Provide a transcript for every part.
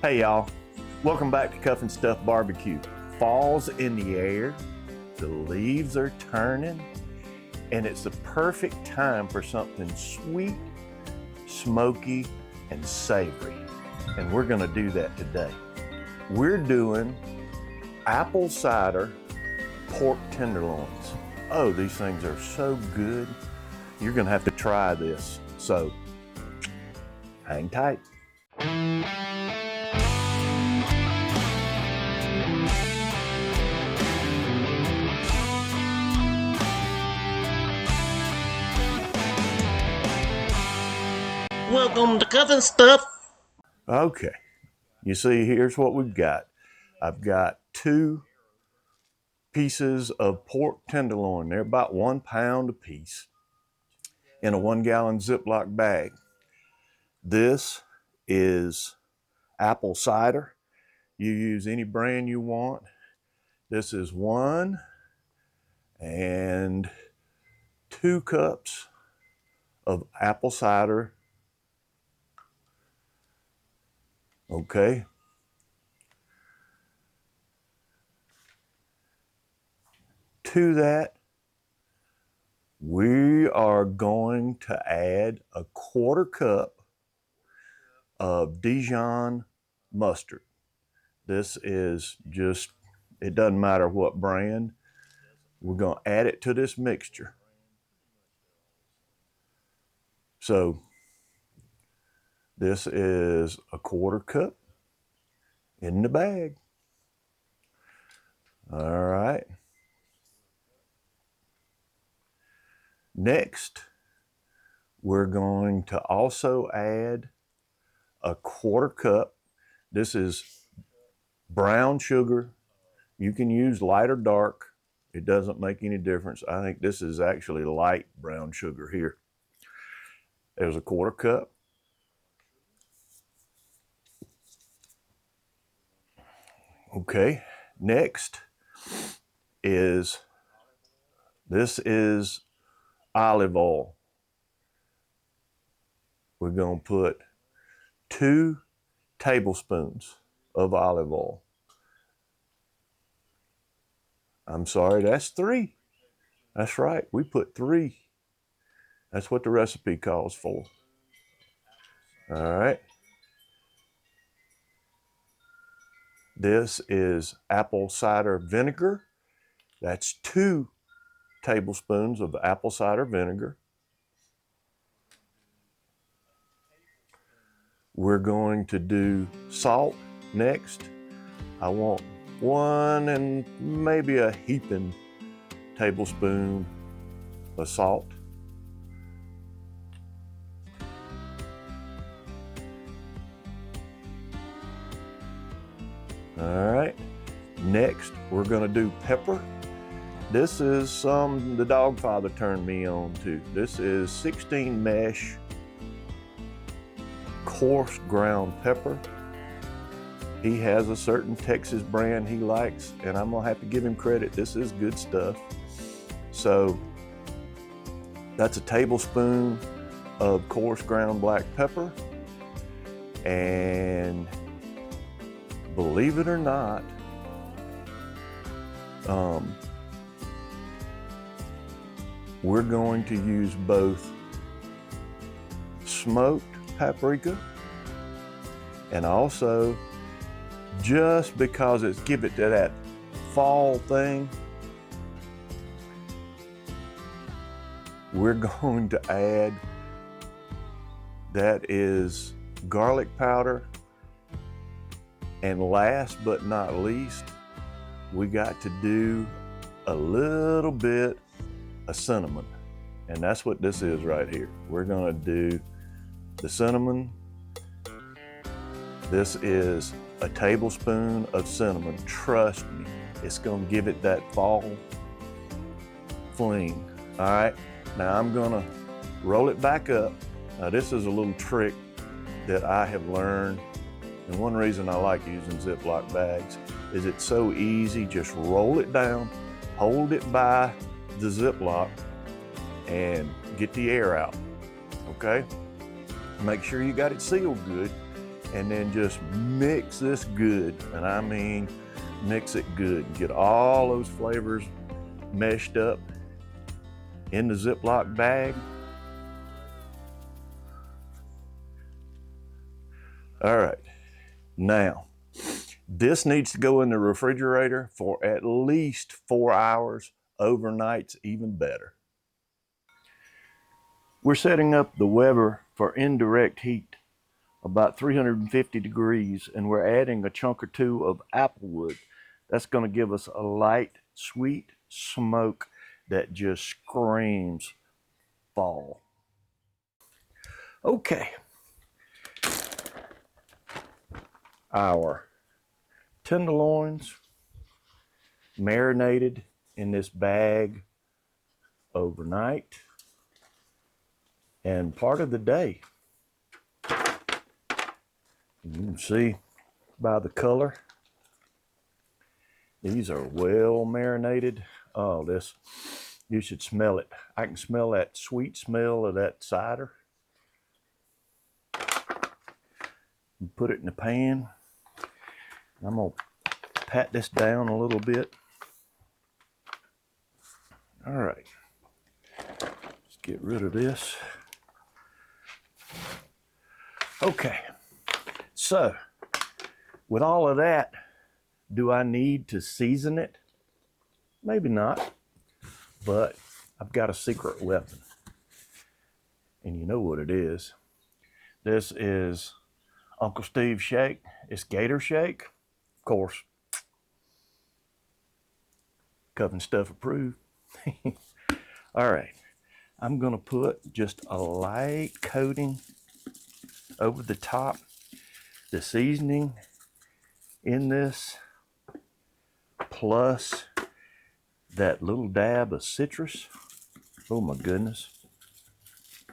Hey y'all, welcome back to Cuff and Stuff Barbecue. Fall's in the air, the leaves are turning, and it's the perfect time for something sweet, smoky, and savory. And we're gonna do that today. We're doing apple cider pork tenderloins. Oh, these things are so good. You're gonna have to try this. So, hang tight. Welcome to Cuff and Stuff. Okay, you see, here's what we've got. I've got 2 pieces of pork tenderloin. They're about 1 pound a piece in a 1-gallon Ziploc bag. This is apple cider. You use any brand you want. This is 1 and 2 cups of apple cider. Okay. To that, we are going to add a 1/4 cup of Dijon mustard. This is just, it doesn't matter what brand. We're going to add it to this mixture. So this is a 1/4 cup in the bag. All right. Next, we're going to also add a 1/4 cup. This is brown sugar. You can use light or dark. It doesn't make any difference. I think this is actually light brown sugar here. There's a 1/4 cup. Okay, next is, this is olive oil. We're going to put 2 tablespoons of olive oil. I'm sorry, that's 3. That's right, we put 3. That's what the recipe calls for. All right. This is apple cider vinegar. That's 2 tablespoons of apple cider vinegar. We're going to do salt next. I want 1 and maybe a heaping tablespoon of salt. All right, next we're gonna do pepper. This is some the dog father turned me on to. This is 16 mesh coarse ground pepper. He has a certain Texas brand he likes, and I'm gonna have to give him credit. This is good stuff. So that's a tablespoon of coarse ground black pepper. And believe it or not, we're going to use both smoked paprika and also, just because it's give it to that fall thing, we're going to add, that is garlic powder. And last but not least, we got to do a little bit of cinnamon. And that's what this is right here. We're gonna do the cinnamon. This is a tablespoon of cinnamon. Trust me, it's gonna give it that fall fling. All right, now I'm gonna roll it back up. Now this is a little trick that I have learned. And one reason I like using Ziploc bags is it's so easy. Just roll it down, hold it by the Ziploc, and get the air out, okay? Make sure you got it sealed good. and then just mix this good. And I mean, mix it good. Get all those flavors meshed up in the Ziploc bag. All right, now this needs to go in the refrigerator for at least 4 hours. Overnight's even better. We're setting up the Weber for indirect heat, about 350 degrees, and we're adding a chunk or two of applewood. That's going to give us a light, sweet smoke that just screams fall. Okay. Our tenderloins marinated in this bag overnight and part of the day. You can see by the color, these are well marinated. Oh, this, you should smell it. I can smell that sweet smell of that cider. Put it in the pan. I'm gonna pat this down a little bit. All right, let's get rid of this. Okay, so with all of that, do I need to season it? Maybe not, but I've got a secret weapon. And you know what it is. This is Uncle Steve's shake. It's Gator Shake. Of course, Cuff and Stuff approved. All right, I'm gonna put just a light coating over the top. The seasoning in this, plus that little dab of citrus. Oh my goodness.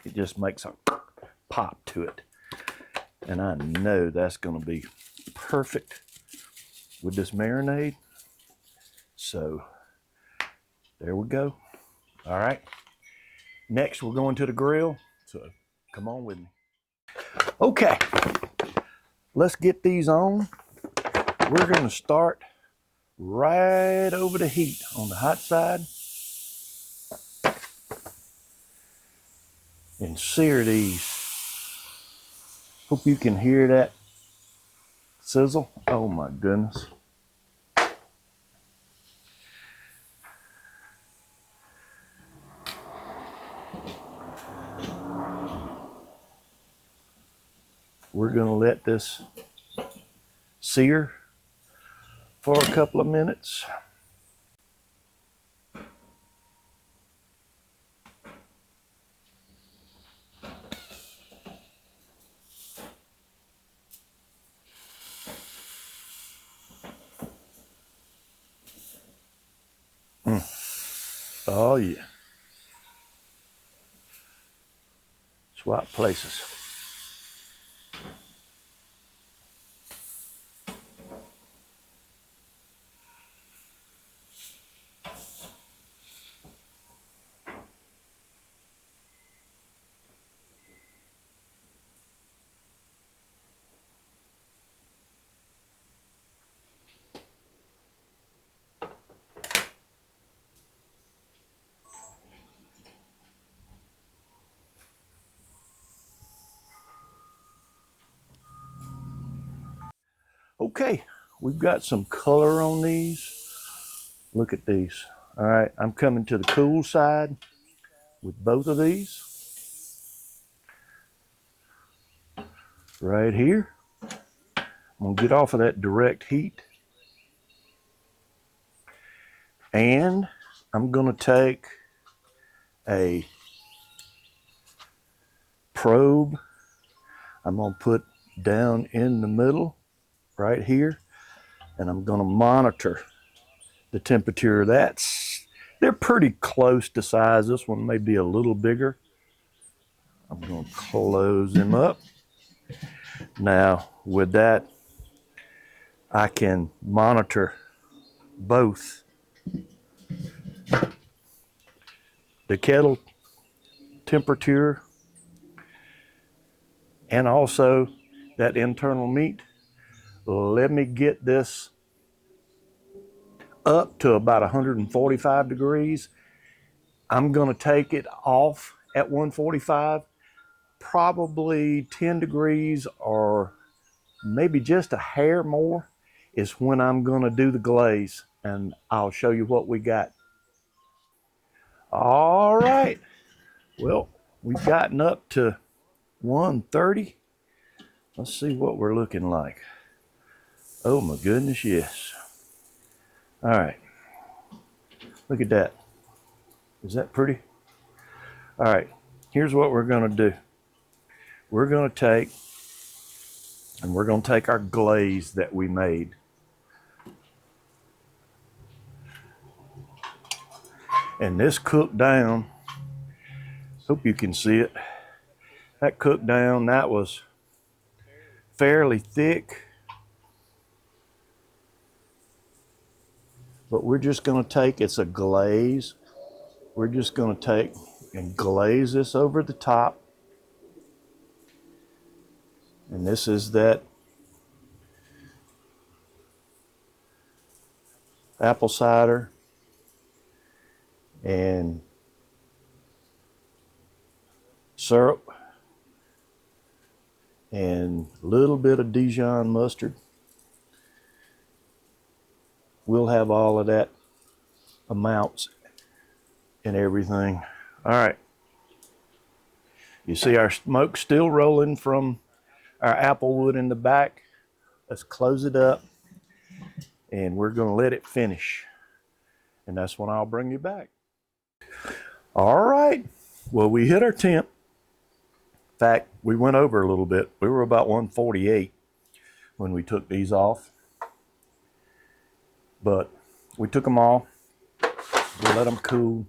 It just makes a pop to it. And I know that's gonna be perfect with this marinade. So there we go. All right. Next, we're going to the grill. So come on with me. Okay, let's get these on. We're gonna start right over the heat on the hot side and sear these. Hope you can hear that sizzle. Oh my goodness. We're gonna let this sear for a couple of minutes. Oh yeah. Swap places. Okay, we've got some color on these. Look at these. All right, I'm coming to the cool side with both of these. Right here. I'm gonna get off of that direct heat. And I'm gonna take a probe. I'm gonna put down in the middle right here, and I'm gonna monitor the temperature. They're pretty close to size. This one may be a little bigger. I'm gonna close them up. Now with that, I can monitor both the kettle temperature and also that internal meat. Let me get this up to about 145 degrees. I'm gonna take it off at 145, probably 10 degrees or maybe just a hair more is when I'm gonna do the glaze, and I'll show you what we got. All right, well, we've gotten up to 130. Let's see what we're looking like. Oh my goodness, yes. All right, look at that. Is that pretty? All right, here's what we're gonna do. We're gonna take our glaze that we made. And this cooked down, hope you can see it. That cooked down, that was fairly thick. But we're just gonna take, it's a glaze. We're just gonna take and glaze this over the top. And this is that apple cider and syrup and a little bit of Dijon mustard. We'll have all of that amounts and everything. All right. You see our smoke still rolling from our apple wood in the back. Let's close it up and we're gonna let it finish. And that's when I'll bring you back. All right, well, we hit our temp. In fact, we went over a little bit. We were about 148 when we took these off. But we took them off, we let them cool,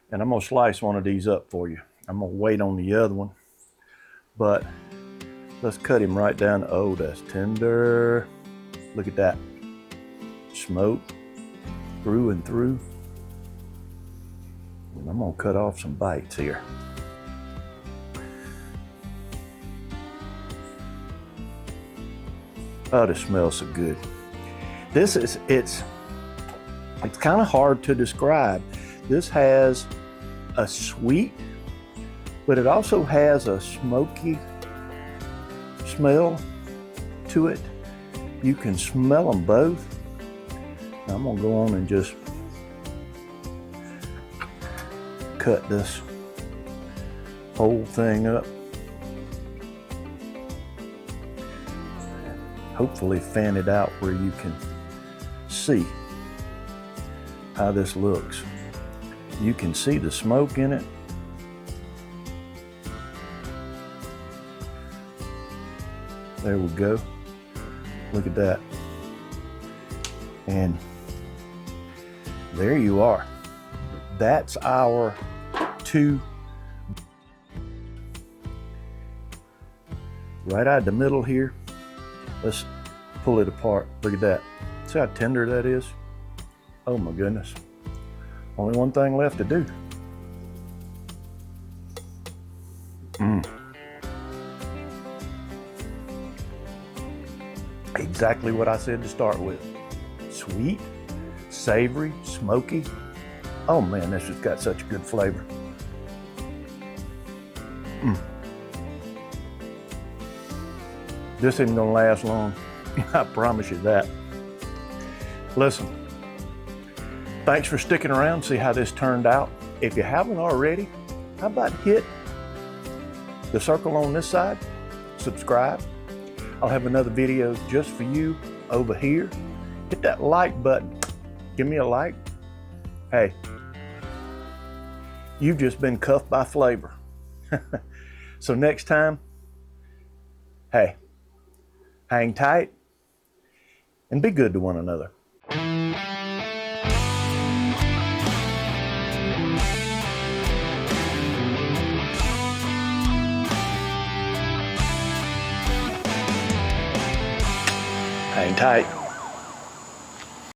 and I'm gonna slice one of these up for you. I'm gonna wait on the other one, but let's cut him right down. Oh, that's tender. Look at that. Smoke through and through. And I'm gonna cut off some bites here. Oh, this smells so good. This is, it's kind of hard to describe. This has a sweet, but it also has a smoky smell to it. You can smell them both. Now I'm gonna go on and just cut this whole thing up. Hopefully fan it out where you can see how this looks. You can see the smoke in it. There we go. Look at that. And there you are. That's our two. Right out the middle here. Let's pull it apart. Look at that. See how tender that is? Oh my goodness. Only one thing left to do. Exactly what I said to start with. Sweet, savory, smoky. Oh man, this has got such good flavor. This isn't gonna last long. I promise you that. Listen, thanks for sticking around, see how this turned out. If you haven't already, how about hit the circle on this side, subscribe. I'll have another video just for you over here. Hit that like button, give me a like. Hey, you've just been cuffed by flavor. So next time, hey, hang tight and be good to one another. Hang tight.